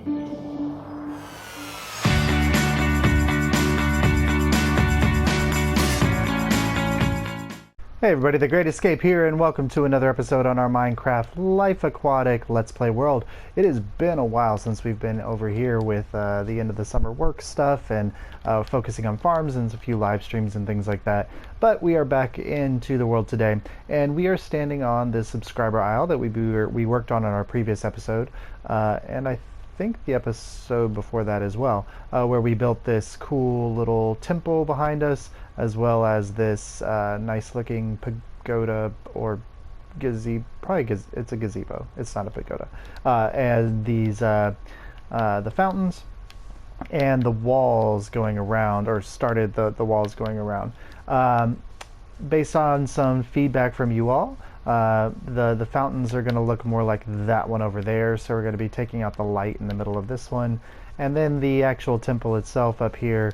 Hey everybody, The Great Escape here, and welcome to another episode on our Minecraft Life Aquatic Let's Play world. It has been a while since we've been over here with the end of the summer work stuff and focusing on farms and a few live streams and things like that. But we are back into the world today, and we are standing on the subscriber aisle that we worked on in our previous episode, and I think the episode before that as well, where we built this cool little temple behind us, as well as this nice looking pagoda or gazebo. It's a gazebo. It's not a pagoda. And these the fountains and the walls going around, or started the walls going around. Based on some feedback from you all, the fountains are going to look more like that one over there, so we're going to be taking out the light in the middle of this one, and then the actual temple itself up here,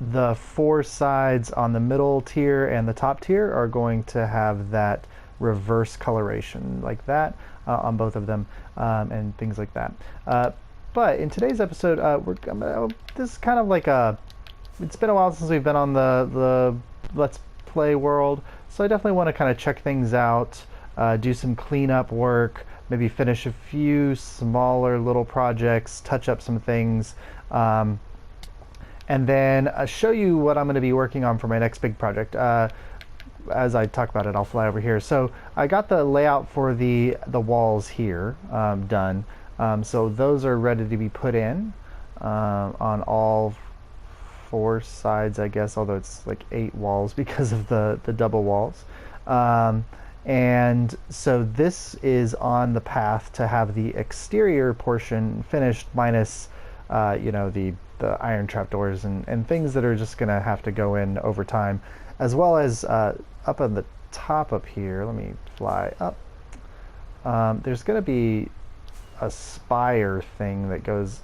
the four sides on the middle tier and the top tier are going to have that reverse coloration like that on both of them, and things like that. But in today's episode, this is kind of like it's been a while since we've been on the Let's Play world, so I definitely want to kind of check things out, do some cleanup work, maybe finish a few smaller little projects, touch up some things, and then show you what I'm going to be working on for my next big project. As I talk about it, I'll fly over here. So I got the layout for the walls here done, so those are ready to be put in on all four sides, I guess, although it's like 8 walls because of the double walls. And so this is on the path to have the exterior portion finished, minus the iron trapdoors and things that are just going to have to go in over time, as well as up on the top up here. Let me fly up. There's going to be a spire thing that goes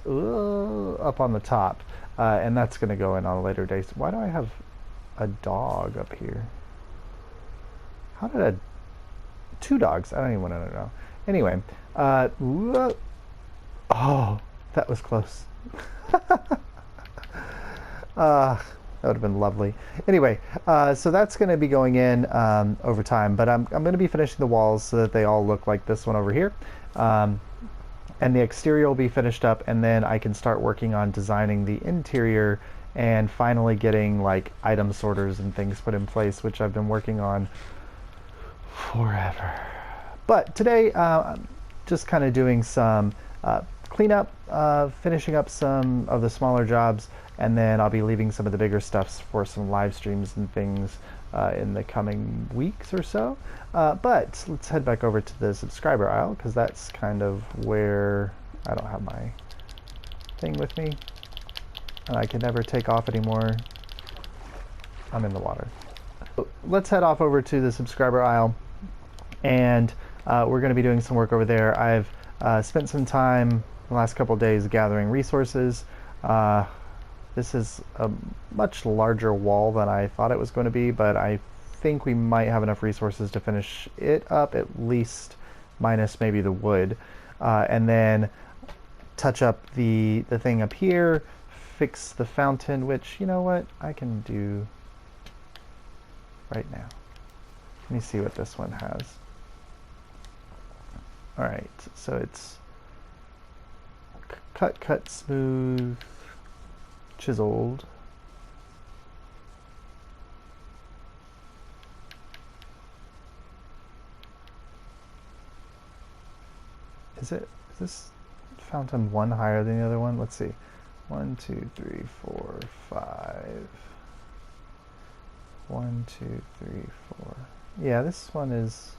up on the top, and that's going to go in on a later date. Why do I have a dog up here? How did 2 dogs? I don't even want to know. Anyway, oh, that was close. That would have been lovely. Anyway, so that's going to be going in over time, but I'm going to be finishing the walls so that they all look like this one over here. And the exterior will be finished up, and then I can start working on designing the interior and finally getting like item sorters and things put in place, which I've been working on forever. But today, I'm just kind of doing some cleanup, finishing up some of the smaller jobs, and then I'll be leaving some of the bigger stuffs for some live streams and things in the coming weeks or so. But let's head back over to the subscriber aisle, because that's kind of where I don't have my thing with me, and I can never take off anymore. I'm in the water. So let's head off over to the subscriber aisle, and we're going to be doing some work over there. I've spent some time the last couple days gathering resources. This is a much larger wall than I thought it was going to be, but I think we might have enough resources to finish it up, at least minus maybe the wood, and then touch up the thing up here, fix the fountain, which, you know what, I can do right now. Let me see what this one has. Alright, so it's cut, smooth, chiseled. Is this fountain one higher than the other one? Let's see. 1, 2, 3, 4, 5. 1, 2, 3, 4. Yeah, this one is...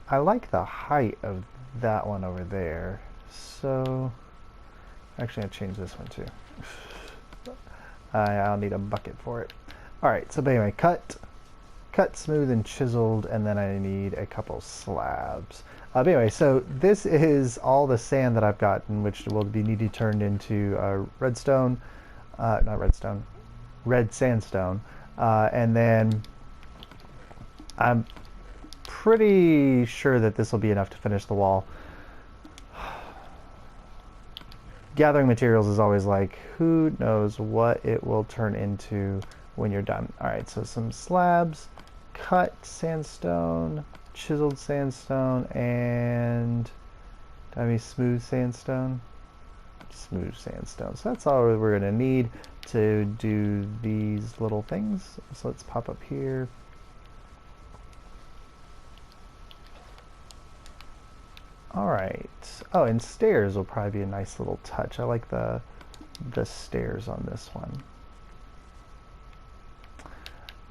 I like the height of that one over there. So... Actually, I'll change this one too. I'll need a bucket for it. Alright, so anyway, cut, smooth, and chiseled, and then I need a couple slabs. But anyway, so this is all the sand that I've gotten, which will be needed turned into red sandstone. And then I'm pretty sure that this will be enough to finish the wall. gathering materials is always like, who knows what it will turn into when you're done. All right, so some slabs, cut sandstone, chiseled sandstone, and do I have any smooth sandstone? Smooth sandstone. So that's all we're gonna need to do these little things. So let's pop up here. All right. Oh, and stairs will probably be a nice little touch. I like the stairs on this one.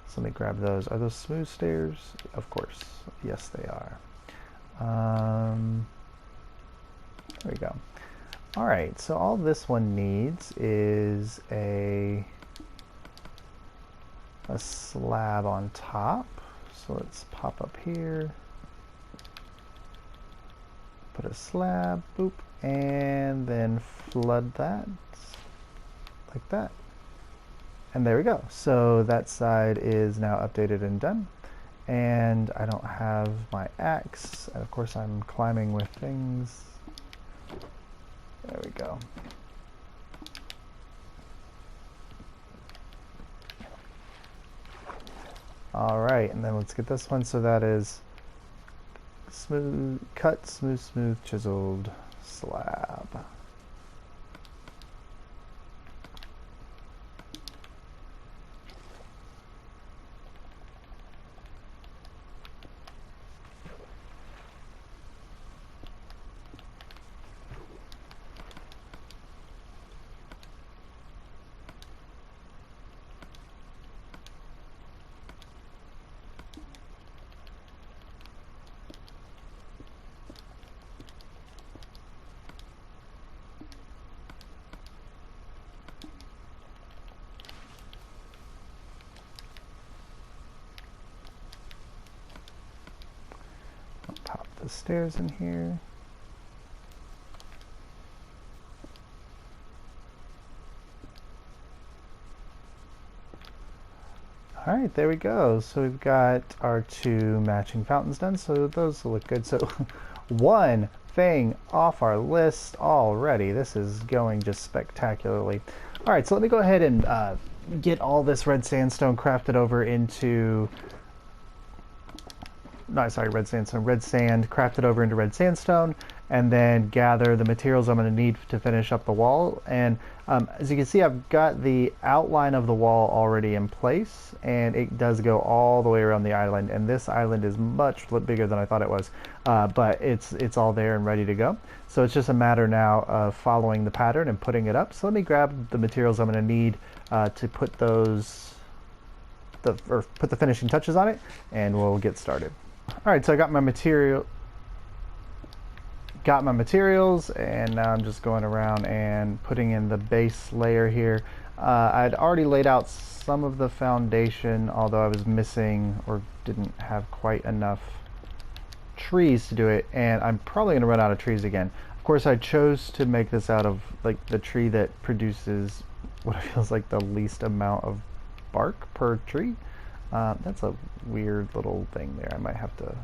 So let me grab those. Are those smooth stairs? Of course. Yes, they are. There we go. All right, so all this one needs is a slab on top. So let's pop up here, put a slab, boop, and then flood that like that. And there we go. So that side is now updated and done. And I don't have my axe. And of course I'm climbing with things. There we go. All right, and then let's get this one. So that is smooth, cut, smooth, smooth, chiseled slab. Pop the stairs in here. All right, there we go. So we've got our 2 matching fountains done, so those look good. So one thing off our list already. This is going just spectacularly. All right, so let me go ahead and get all this red sandstone crafted over into red sand crafted over into red sandstone, and then gather the materials I'm going to need to finish up the wall. And as you can see, I've got the outline of the wall already in place, and it does go all the way around the island, and this island is much bigger than I thought it was, but it's all there and ready to go. So it's just a matter now of following the pattern and putting it up. So let me grab the materials I'm going to need to put those put the finishing touches on it, and we'll get started. All right, so I got my materials, and now I'm just going around and putting in the base layer here. I'd already laid out some of the foundation, although I was missing or didn't have quite enough trees to do it, and I'm probably going to run out of trees again. Of course, I chose to make this out of like the tree that produces what feels like the least amount of bark per tree. That's a weird little thing there. I might have to...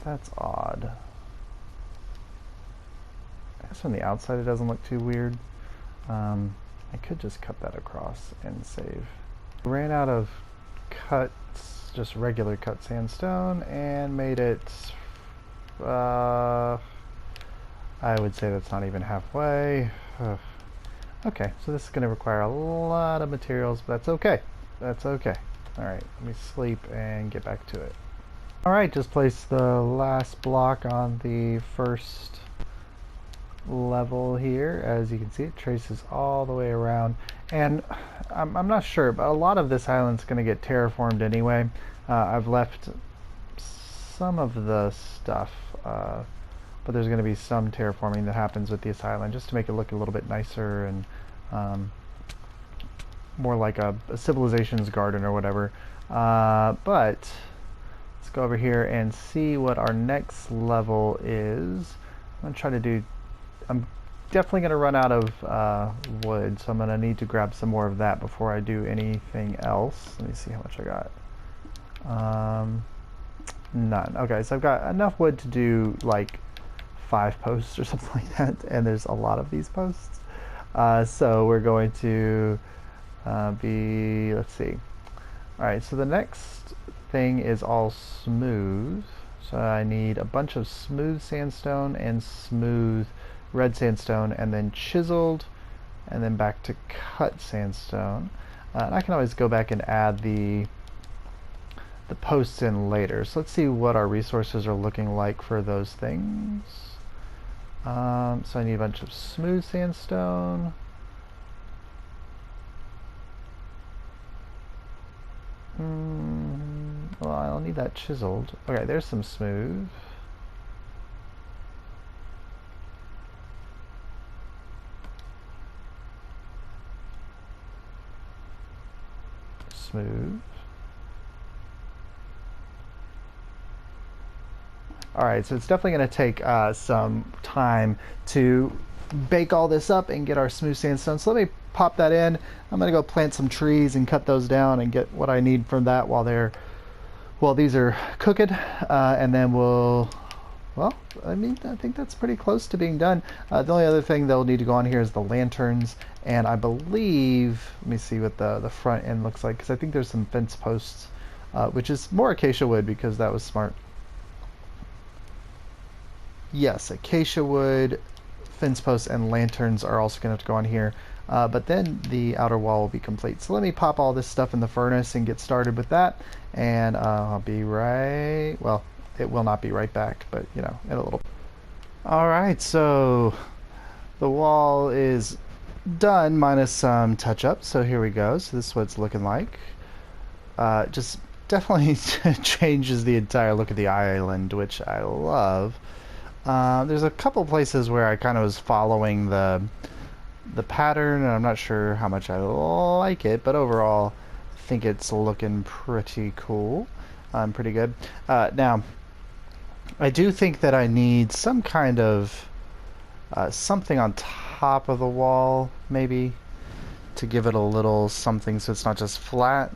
That's odd. I guess from the outside it doesn't look too weird. I could just cut that across and save. Ran out of cuts, just regular cut sandstone, and made it... I would say that's not even halfway. Okay, so this is going to require a lot of materials, but that's okay. That's okay. All right, let me sleep and get back to it. All right, just place the last block on the first level here. As you can see, it traces all the way around. And I'm not sure, but a lot of this island's going to get terraformed anyway. I've left some of the stuff, but there's going to be some terraforming that happens with this island just to make it look a little bit nicer and more like a civilization's garden or whatever. But let's go over here and see what our next level is. I'm going to try to do... I'm definitely going to run out of wood, so I'm going to need to grab some more of that before I do anything else. Let me see how much I got. None. Okay, so I've got enough wood to do like 5 posts or something like that, and there's a lot of these posts. So we're going to let's see. All right, so the next thing is all smooth. So I need a bunch of smooth sandstone and smooth red sandstone, and then chiseled, and then back to cut sandstone. And I can always go back and add the posts in later. So let's see what our resources are looking like for those things. So I need a bunch of smooth sandstone. Well, I'll need that chiseled. Okay, there's some smooth. Smooth. Alright, so it's definitely going to take some time to bake all this up and get our smooth sandstone. So let me pop that in. I'm going to go plant some trees and cut those down and get what I need from that while these are cooking. And then well, I mean, I think that's pretty close to being done. The only other thing that'll need to go on here is the lanterns. And I believe, let me see what the front end looks like, because I think there's some fence posts, which is more acacia wood because that was smart. Yes, acacia wood, fence posts, and lanterns are also going to have to go on here. But then the outer wall will be complete. So let me pop all this stuff in the furnace and get started with that. And I'll be right, well, it will not be right back, but you know, in a little. All right, so the wall is done minus some touch-ups. So here we go. So this is what it's looking like. Just definitely changes the entire look of the island, which I love. There's a couple places where I kind of was following the pattern, and I'm not sure how much I like it, but overall I think it's looking pretty cool. Pretty good. Now I do think that I need some kind of something on top of the wall, maybe, to give it a little something so it's not just flat.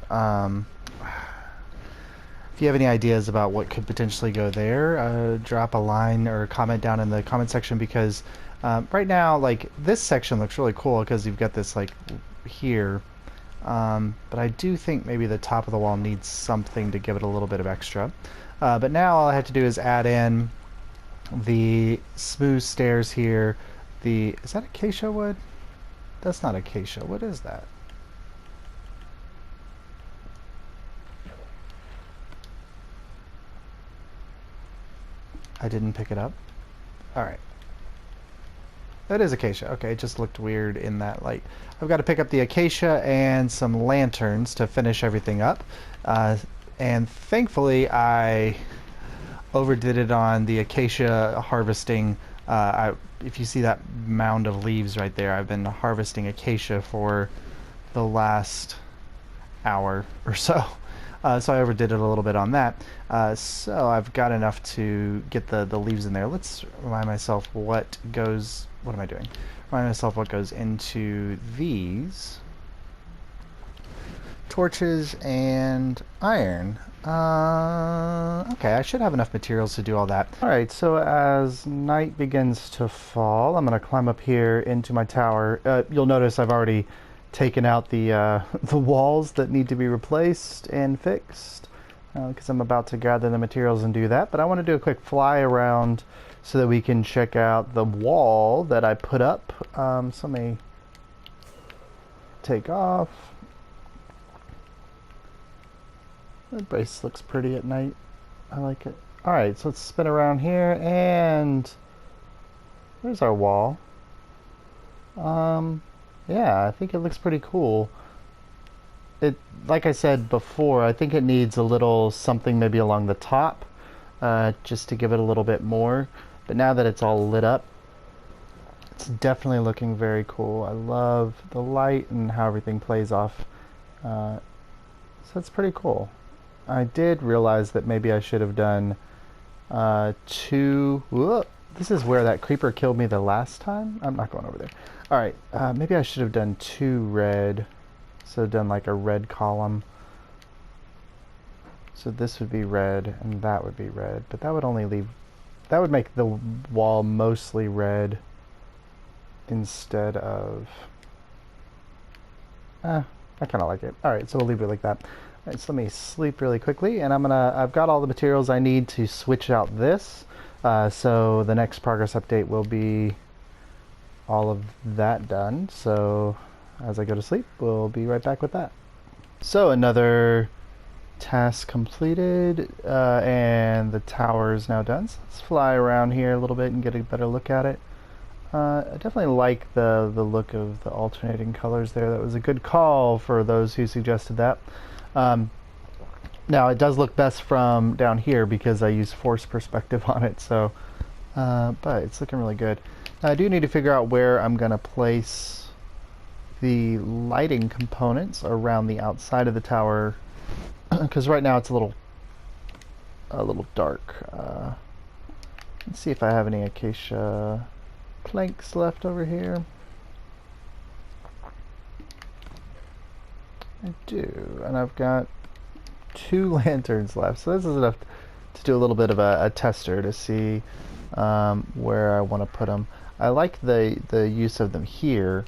If you have any ideas about what could potentially go there, drop a line or a comment down in the comment section, because right now, like, this section looks really cool because you've got this, like, here. But I do think maybe the top of the wall needs something to give it a little bit of extra. But now all I have to do is add in the smooth stairs here. Is that acacia wood? That's not acacia. What is that? I didn't pick it up. Alright. That is acacia. Okay, it just looked weird in that light. I've got to pick up the acacia and some lanterns to finish everything up. And thankfully I overdid it on the acacia harvesting. If you see that mound of leaves right there, I've been harvesting acacia for the last hour or so. So I overdid it a little bit on that. So I've got enough to get the leaves in there. Let's remind myself what am I doing? Remind myself what goes into these. Torches and iron. Okay, I should have enough materials to do all that. Alright, so as night begins to fall, I'm going to climb up here into my tower. You'll notice I've already taken out the walls that need to be replaced and fixed, because I'm about to gather the materials and do that. But I want to do a quick fly around so that we can check out the wall that I put up. So let me take off. That base looks pretty at night. I like it. Alright, so let's spin around here, and there's our wall. Yeah, I think it looks pretty cool. Like I said before, I think it needs a little something maybe along the top, just to give it a little bit more. But now that it's all lit up, it's definitely looking very cool. I love the light and how everything plays off. So it's pretty cool. I did realize that maybe I should have done two. Whoop, this is where that creeper killed me the last time. I'm not going over there. Alright, maybe I should have done two red. So done like a red column. So this would be red and that would be red, but that would only leave that would make the wall mostly red instead of... I kind of like it. Alright, so we'll leave it like that. Alright, so let me sleep really quickly, and I've got all the materials I need to switch out this. So the next progress update will be all of that done. So as I go to sleep, we'll be right back with that. So another task completed, and the tower is now done. So let's fly around here a little bit and get a better look at it. I definitely like the look of the alternating colors there. That was a good call for those who suggested that. Now it does look best from down here because I use force perspective on it, so but it's looking really good. Now I do need to figure out where I'm gonna place the lighting components around the outside of the tower, because right now it's a little dark. Let's see if I have any acacia planks left over here. I do, and I've got 2 lanterns left, so this is enough to do a little bit of a tester to see where I want to put them. I like the use of them here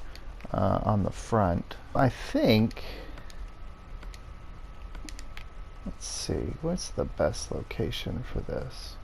on the front. I think, let's see, what's the best location for this?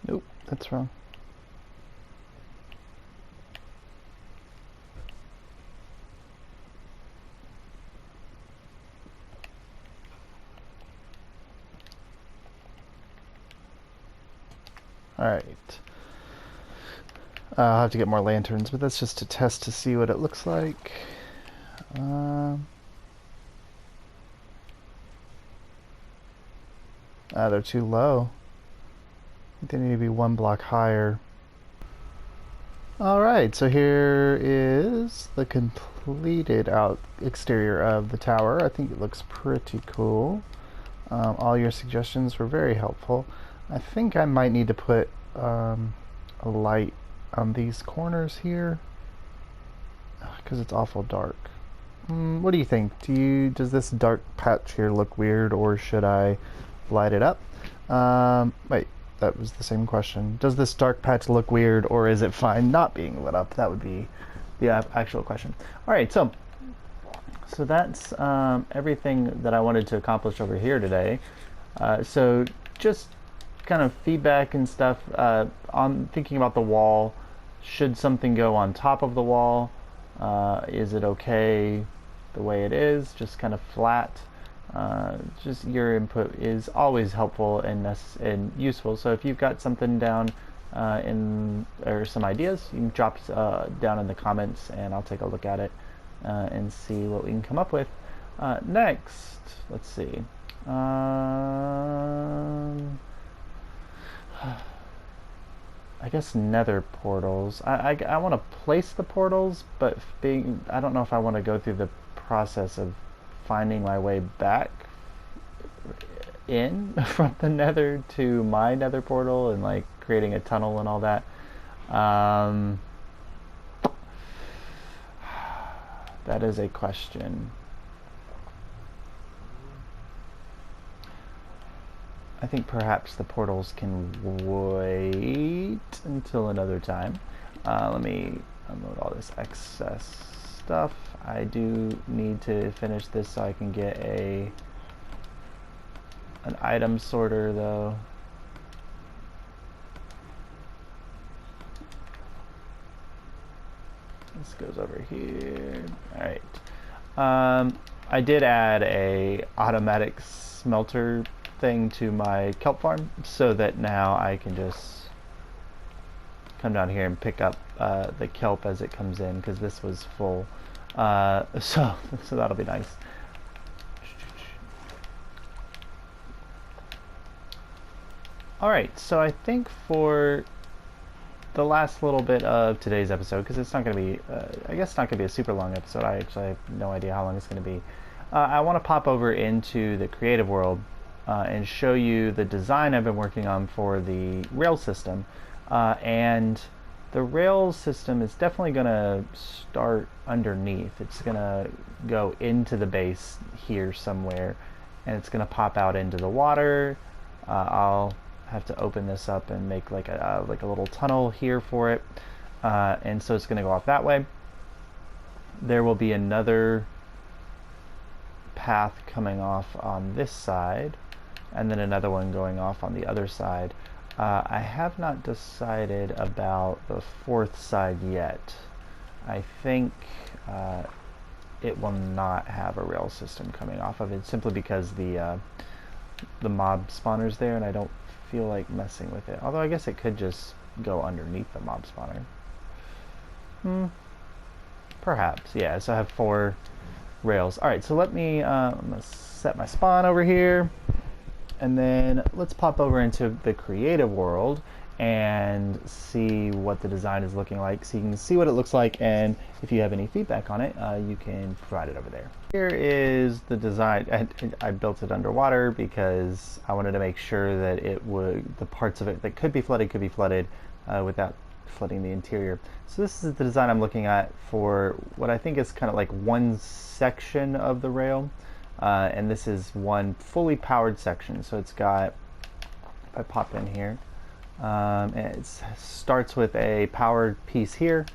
Nope, that's wrong. Alright. I'll have to get more lanterns, but that's just a test to see what it looks like. They're too low. They need to be 1 block higher. Alright, so here is the completed exterior of the tower. I think it looks pretty cool. All your suggestions were very helpful. I think I might need to put a light on these corners here because it's awful dark. What do you think? Does this dark patch here look weird, or should I light it up? Wait, that was the same question. Does this dark patch look weird, or is it fine not being lit up? That would be the actual question. Alright, so that's everything that I wanted to accomplish over here today. So just kind of feedback and stuff on thinking about the wall. Should something go on top of the wall? Is it okay the way it is, just kind of flat? Just your input is always helpful and useful. So if you've got something down or some ideas, you can drop down in the comments, and I'll take a look at it and see what we can come up with. Next, let's see. I guess nether portals. I want to place the portals, but I don't know if I want to go through the process of finding my way back in from the nether to my nether portal and like creating a tunnel and all that. That is a question. I think perhaps the portals can wait until another time. Let me unload all this excess stuff. I do need to finish this so I can get an item sorter though. This goes over here. Alright. I did add a automatic smelter thing to my kelp farm so that now I can just come down here and pick up the kelp as it comes in, because this was full. So that'll be nice. Alright, so I think for the last little bit of today's episode, because it's not going to be, I guess it's not going to be a super long episode. I actually have no idea how long it's going to be. I want to pop over into the creative world and show you the design I've been working on for the rail system. And the rail system is definitely going to start underneath. It's going to go into the base here somewhere, and it's going to pop out into the water. I'll have to open this up and make like a little tunnel here for it, and so it's going to go off that way. There will be another path coming off on this side, and then another one going off on the other side. I have not decided about the fourth side yet. I think it will not have a rail system coming off of it, simply because the mob spawner's there, and I don't feel like messing with it. Although I guess it could just go underneath the mob spawner. Perhaps, yeah. So I have 4 rails. Alright, so let me I'm gonna set my spawn over here, and then let's pop over into the creative world and see what the design is looking like, so you can see what it looks like, and if you have any feedback on it, you can provide it over there. Here is the design. I built it underwater because I wanted to make sure that the parts of it that could be flooded without flooding the interior. So this is the design I'm looking at for what I think is kind of like one section of the rail, and this is one fully powered section. So it's got, if I pop in here, it starts with a powered piece here,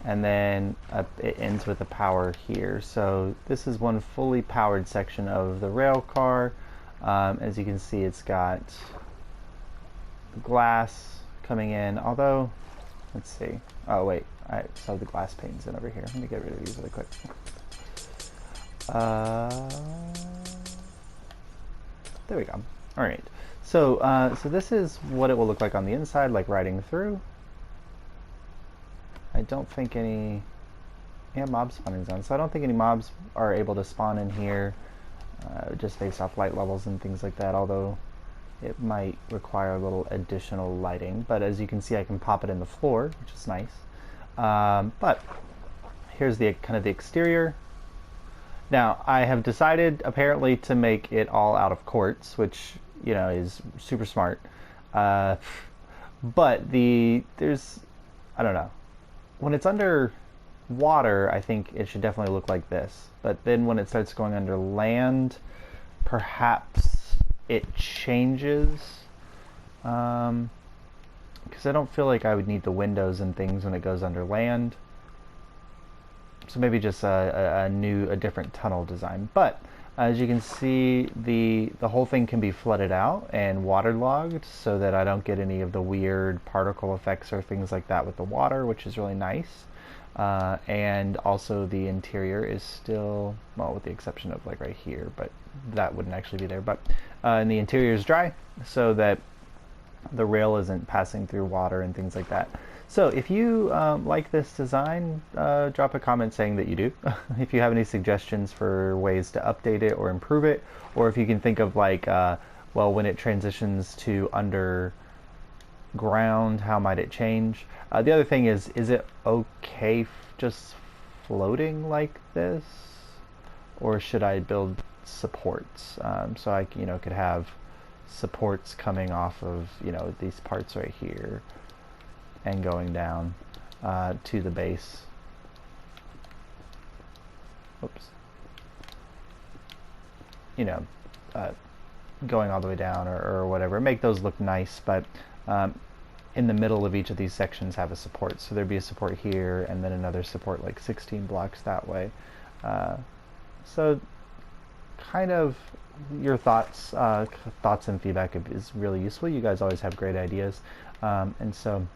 and then it ends with a power here. So this is one fully powered section of the rail car. As you can see, it's got glass coming in, although, let's see. Oh wait, I saw the glass panes in over here. Let me get rid of these really quick. There we go. All right. So, so this is what it will look like on the inside, like riding through. I don't think any mob spawning zone, so I don't think any mobs are able to spawn in here, just based off light levels and things like that, although it might require a little additional lighting. But as you can see, I can pop it in the floor, which is nice. But here's the kind of the exterior. Now, I have decided apparently to make it all out of quartz, which, you know, is super smart. But there's, I don't know. When it's under water, I think it should definitely look like this. But then when it starts going under land, perhaps it changes. Because I don't feel like I would need the windows and things when it goes under land. So maybe just a different tunnel design. But as you can see, the whole thing can be flooded out and waterlogged, so that I don't get any of the weird particle effects or things like that with the water, which is really nice. And also the interior is still, well, with the exception of like right here, but that wouldn't actually be there. But and the interior is dry, so that the rail isn't passing through water and things like that. So if you like this design, drop a comment saying that you do. If you have any suggestions for ways to update it or improve it, or if you can think of like, well, when it transitions to underground, how might it change? The other thing is it okay just floating like this? Or should I build supports? So I, you know, could have supports coming off of, you know, these parts right here, and going down to the base. Oops. You know, going all the way down or whatever. Make those look nice, but in the middle of each of these sections have a support. So there'd be a support here, and then another support like 16 blocks that way. So kind of your thoughts and feedback is really useful. You guys always have great ideas. And so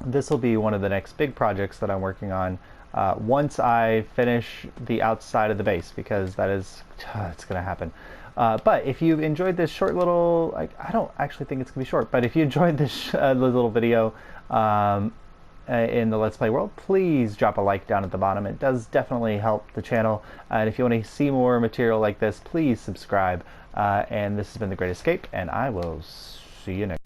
this will be one of the next big projects that I'm working on once I finish the outside of the base, because that is, it's going to happen. But if you enjoyed this short little, I don't actually think it's going to be short, but if you enjoyed this little video in the Let's Play world, please drop a like down at the bottom. It does definitely help the channel. And if you want to see more material like this, please subscribe. And this has been The Great Escape, and I will see you next time.